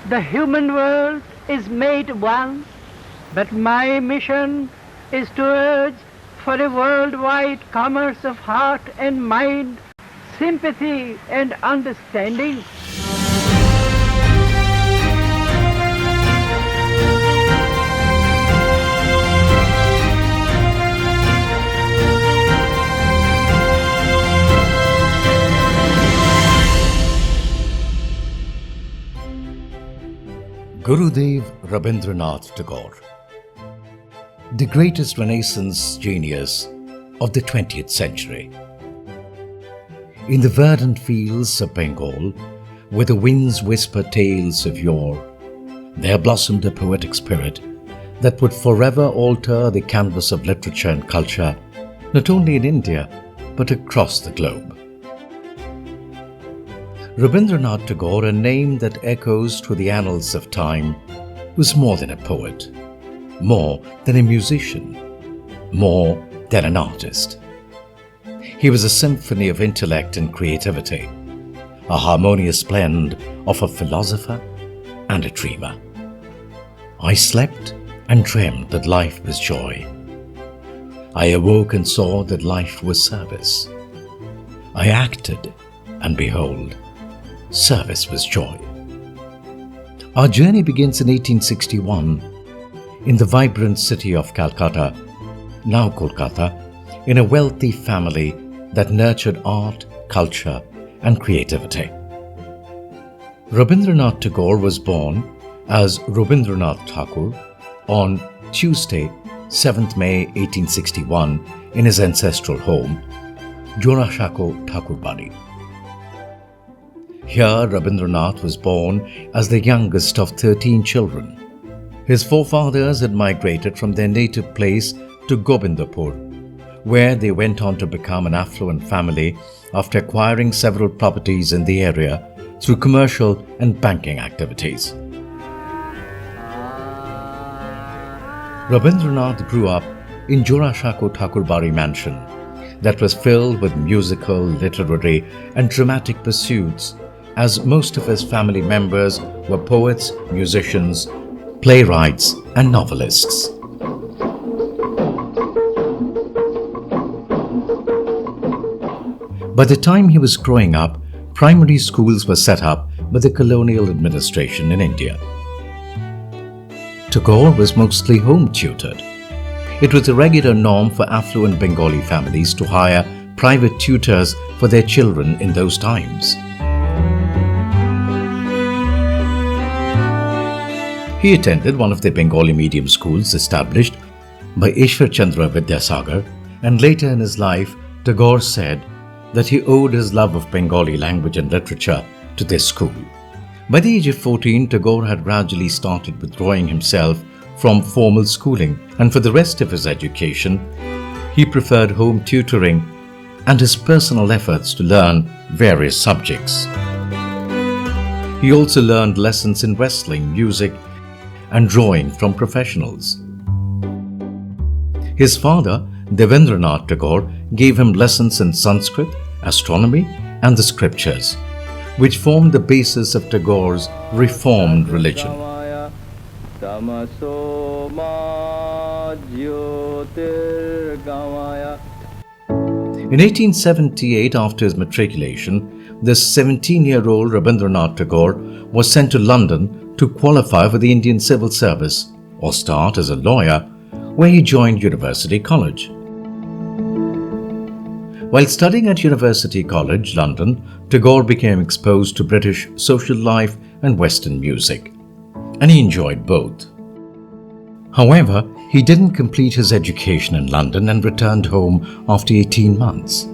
The human world is made one, but my mission is to urge for a worldwide commerce of heart and mind, sympathy and understanding. Gurudev Rabindranath Tagore, the greatest Renaissance genius of the 20th century. In the verdant fields of Bengal, where the winds whisper tales of yore, there blossomed a poetic spirit that would forever alter the canvas of literature and culture, not only in India, but across the globe. Rabindranath Tagore, a name that echoes through the annals of time, was more than a poet, more than a musician, more than an artist. He was a symphony of intellect and creativity, a harmonious blend of a philosopher and a dreamer. I slept and dreamed that life was joy. I awoke and saw that life was service. I acted, and behold, service was joy. Our journey begins in 1861 in the vibrant city of Calcutta, now Kolkata, in a wealthy family that nurtured art, culture, and creativity. Rabindranath Tagore was born as Rabindranath Tagore on Tuesday, 7th May 1861 in his ancestral home, Jorashako Thakurbari. Here, Rabindranath was born as the youngest of 13 children. His forefathers had migrated from their native place to Gobindapur, where they went on to become an affluent family after acquiring several properties in the area through commercial and banking activities. Rabindranath grew up in Jorashako Thakurbari mansion that was filled with musical, literary, and dramatic pursuits, as most of his family members were poets, musicians, playwrights, and novelists. By the time he was growing up, primary schools were set up by the colonial administration in India. Tagore was mostly home tutored. It was a regular norm for affluent Bengali families to hire private tutors for their children in those times. He attended one of the Bengali medium schools established by Ishwar Chandra Vidyasagar, and later in his life, Tagore said that he owed his love of Bengali language and literature to this school. By the age of 14, Tagore had gradually started withdrawing himself from formal schooling, and for the rest of his education, he preferred home tutoring and his personal efforts to learn various subjects. He also learned lessons in wrestling, music, and drawing from professionals. His father, Devendranath Tagore, gave him lessons in Sanskrit, astronomy, and the scriptures, which formed the basis of Tagore's reformed religion. In 1878, after his matriculation, the 17-year-old Rabindranath Tagore was sent to London to qualify for the Indian Civil Service or start as a lawyer, where he joined University College. While studying at University College, London, Tagore became exposed to British social life and Western music, and he enjoyed both. However, he didn't complete his education in London and returned home after 18 months.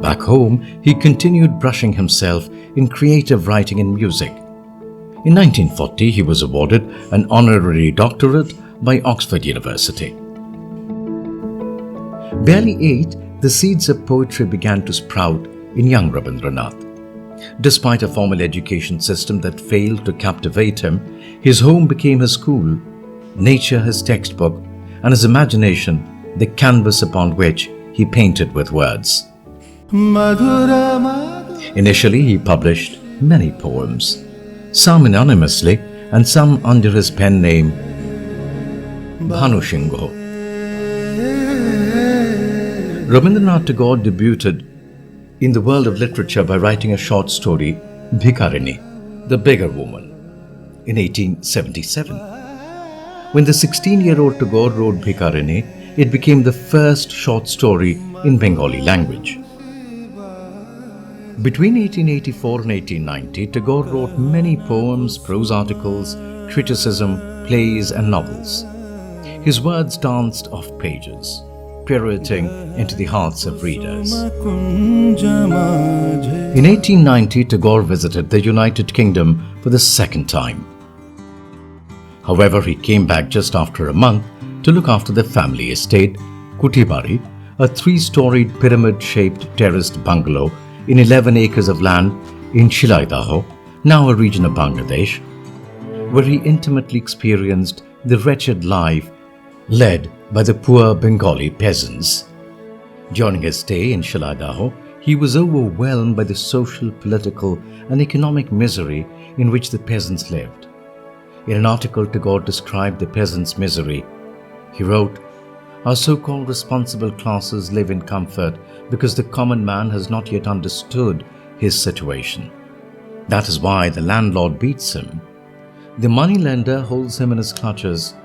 Back home, he continued brushing himself in creative writing and music. In 1940, he was awarded an honorary doctorate by Oxford University. Barely 8, the seeds of poetry began to sprout in young Rabindranath. Despite a formal education system that failed to captivate him, his home became his school, nature his textbook, and his imagination the canvas upon which he painted with words. Initially, he published many poems, some anonymously and some under his pen name Bhanusingho. Rabindranath Tagore debuted in the world of literature by writing a short story, Bhikarini, the beggar woman, in 1877. When the 16-year-old Tagore wrote Bhikarini, it became the first short story in Bengali language. Between 1884 and 1890, Tagore wrote many poems, prose articles, criticism, plays and novels. His words danced off pages, pirouetting into the hearts of readers. In 1890, Tagore visited the United Kingdom for the second time. However, he came back just after a month to look after the family estate, Kutibari, a 3-storied pyramid-shaped terraced bungalow in 11 acres of land in Shilaidaha, now a region of Bangladesh, where he intimately experienced the wretched life led by the poor Bengali peasants. During his stay in Shilaidaha, he was overwhelmed by the social, political and economic misery in which the peasants lived. In an article, Tagore described the peasants' misery. He wrote, "Our so-called responsible classes live in comfort because the common man has not yet understood his situation. That is why the landlord beats him. The moneylender holds him in his clutches.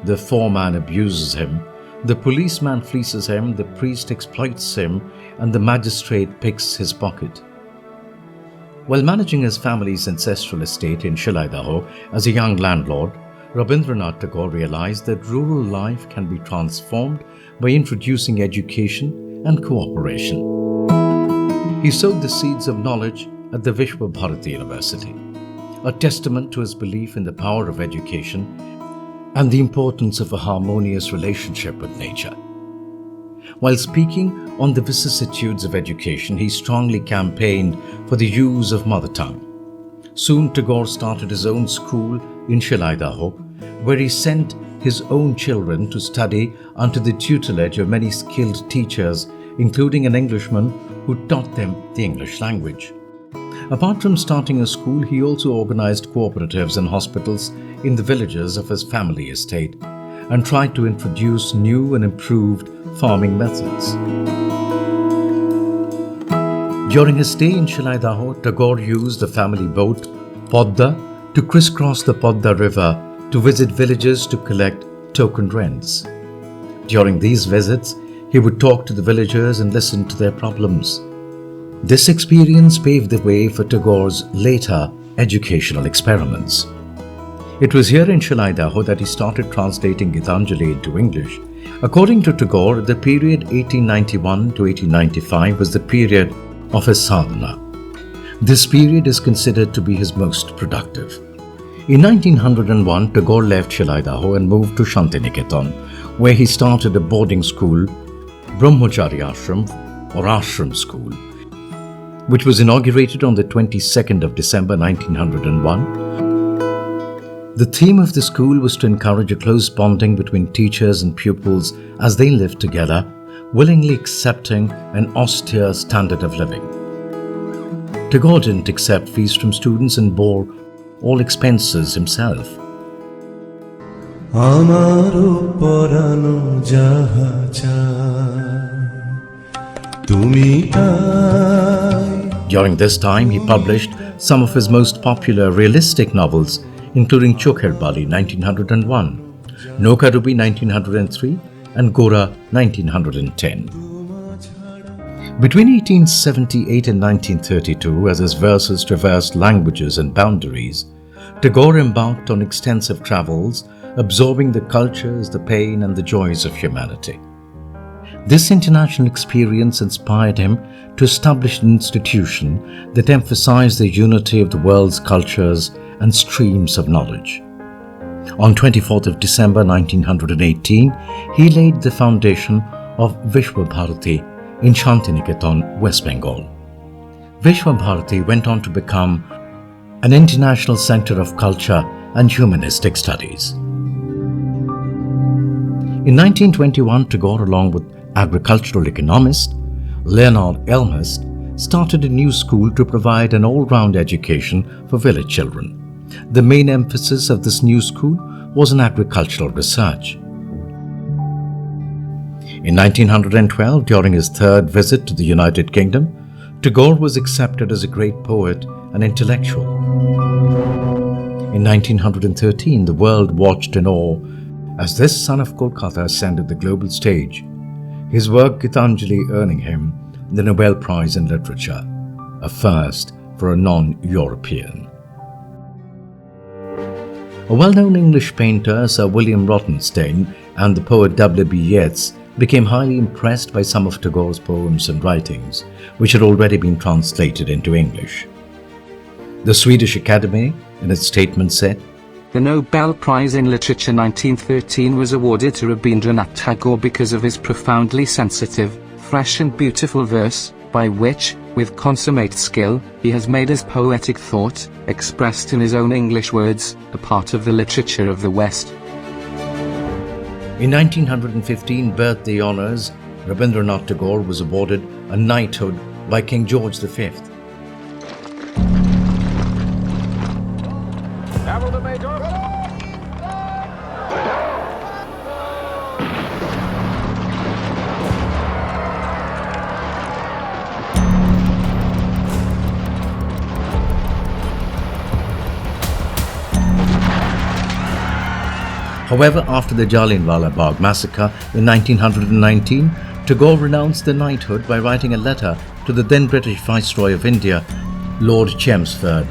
The foreman abuses him. The policeman fleeces him. The priest exploits him. And the magistrate picks his pocket." While managing his family's ancestral estate in Shilaidaha as a young landlord, Rabindranath Tagore realized that rural life can be transformed by introducing education and cooperation. He sowed the seeds of knowledge at the Visva-Bharati University, a testament to his belief in the power of education and the importance of a harmonious relationship with nature. While speaking on the vicissitudes of education, he strongly campaigned for the use of mother tongue. Soon Tagore started his own school in Shilaidaha, where he sent his own children to study under the tutelage of many skilled teachers, including an Englishman who taught them the English language. Apart from starting a school, he also organized cooperatives and hospitals in the villages of his family estate and tried to introduce new and improved farming methods. During his stay in Shilaidaha, Tagore used the family boat, Podda, to crisscross the Podda River to visit villages to collect token rents. During these visits, he would talk to the villagers and listen to their problems. This experience paved the way for Tagore's later educational experiments. It was here in Shilaidaha that he started translating Gitanjali into English. According to Tagore, the period 1891 to 1895 was the period of his sadhana. This period is considered to be his most productive. In 1901, Tagore left Shilaidaha and moved to Santiniketan, where he started a boarding school, Brahmachari Ashram or Ashram School, which was inaugurated on the 22nd of December 1901. The theme of the school was to encourage a close bonding between teachers and pupils as they lived together, willingly accepting an austere standard of living. Tagore didn't accept fees from students and bore all expenses himself. During this time, he published some of his most popular realistic novels, including Chokher Bali 1901, Nokarubi 1903, and Gora 1910. Between 1878 and 1932, as his verses traversed languages and boundaries, Tagore embarked on extensive travels, absorbing the cultures, the pain, and the joys of humanity. This international experience inspired him to establish an institution that emphasized the unity of the world's cultures and streams of knowledge. On 24th of December 1918, he laid the foundation of Visva-Bharati in Santiniketan, West Bengal. Visva-Bharati went on to become an international center of culture and humanistic studies. In 1921, Tagore, along with agricultural economist Leonard Elmhirst, started a new school to provide an all-round education for village children. The main emphasis of this new school was in agricultural research. In 1912, during his third visit to the United Kingdom, Tagore was accepted as a great poet and intellectual. In 1913, the world watched in awe as this son of Kolkata ascended the global stage, his work Gitanjali earning him the Nobel Prize in Literature, a first for a non-European. A well-known English painter, Sir William Rothenstein, and the poet W.B. Yeats became highly impressed by some of Tagore's poems and writings, which had already been translated into English. The Swedish Academy, in its statement, said, "The Nobel Prize in Literature 1913 was awarded to Rabindranath Tagore because of his profoundly sensitive, fresh and beautiful verse, by which, with consummate skill, he has made his poetic thought, expressed in his own English words, a part of the literature of the West." In 1915 birthday honours, Rabindranath Tagore was awarded a knighthood by King George V. However, after the Jallianwala Bagh massacre in 1919, Tagore renounced the knighthood by writing a letter to the then British Viceroy of India, Lord Chelmsford.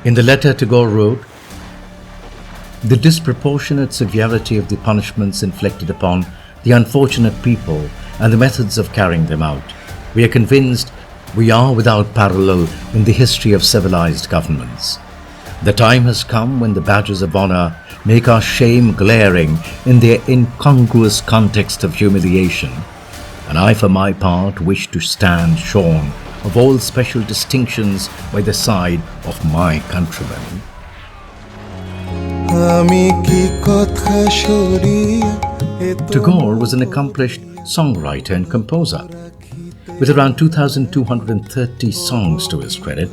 In the letter, Tagore wrote, "The disproportionate severity of the punishments inflicted upon the unfortunate people and the methods of carrying them out, we are convinced we are without parallel in the history of civilized governments. The time has come when the badges of honor make our shame glaring in their incongruous context of humiliation, and I for my part wish to stand shorn of all special distinctions by the side of my countrymen." Tagore was an accomplished songwriter and composer. With around 2,230 songs to his credit,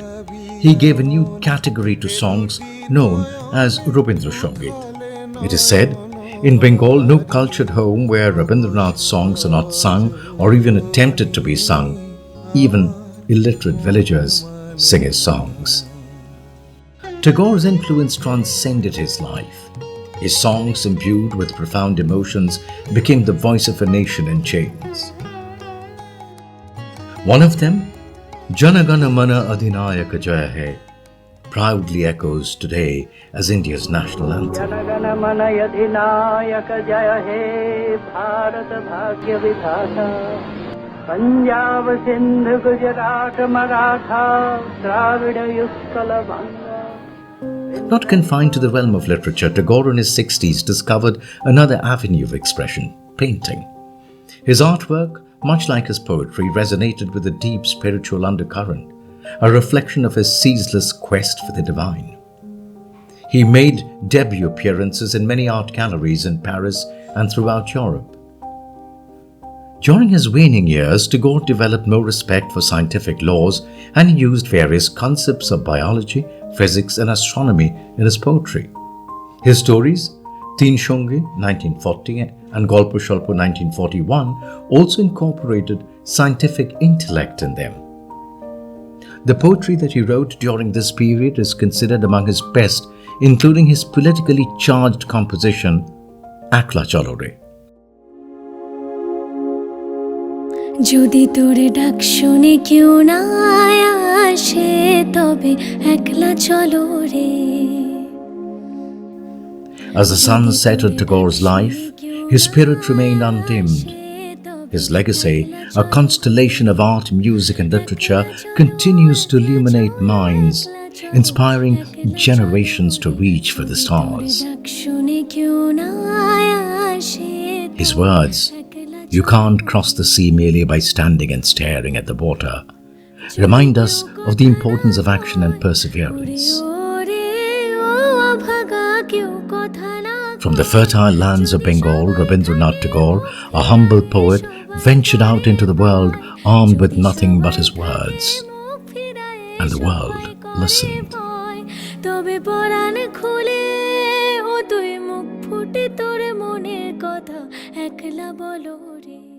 he gave a new category to songs known as Rabindra Sangit. It is said, in Bengal, no cultured home where Rabindranath's songs are not sung or even attempted to be sung. Even illiterate villagers sing his songs. Tagore's influence transcended his life. His songs, imbued with profound emotions, became the voice of a nation in chains. One of them, Jana Gana Mana Adhinayaka Jaya Hai, proudly echoes today as India's national anthem. Jana Gana Mana Adhinayaka Jaya Hai, Bharat Bhagya Vidhata, Punjab Sindh Gujarat Maratha, Dravida Utkala Banga. Not confined to the realm of literature, Tagore in his 60s discovered another avenue of expression, painting. His artwork, much like his poetry, resonated with a deep spiritual undercurrent, a reflection of his ceaseless quest for the divine. He made debut appearances in many art galleries in Paris and throughout Europe. During his waning years, Tagore developed more respect for scientific laws, and he used various concepts of biology, physics and astronomy in his poetry. His stories, Teen Shongi 1940 and Golpo Sholpo 1941, also incorporated scientific intellect in them. The poetry that he wrote during this period is considered among his best, including his politically charged composition, Akla Chalo Re. যদি তোর ডাক শুনে কেউ না আসে তবে একলা চলো রে। As the sun settled Tagore's life, his spirit remained undimmed. His legacy, a constellation of art, music and literature, continues to illuminate minds, inspiring generations to reach for the stars. His words, "You can't cross the sea merely by standing and staring at the water," remind us of the importance of action and perseverance. From the fertile lands of Bengal, Rabindranath Tagore, a humble poet, ventured out into the world armed with nothing but his words. And the world listened. তবে পরাণ খুলে ও তুই মুখ ফুটে তোর মনের কথা একলা বলো রে।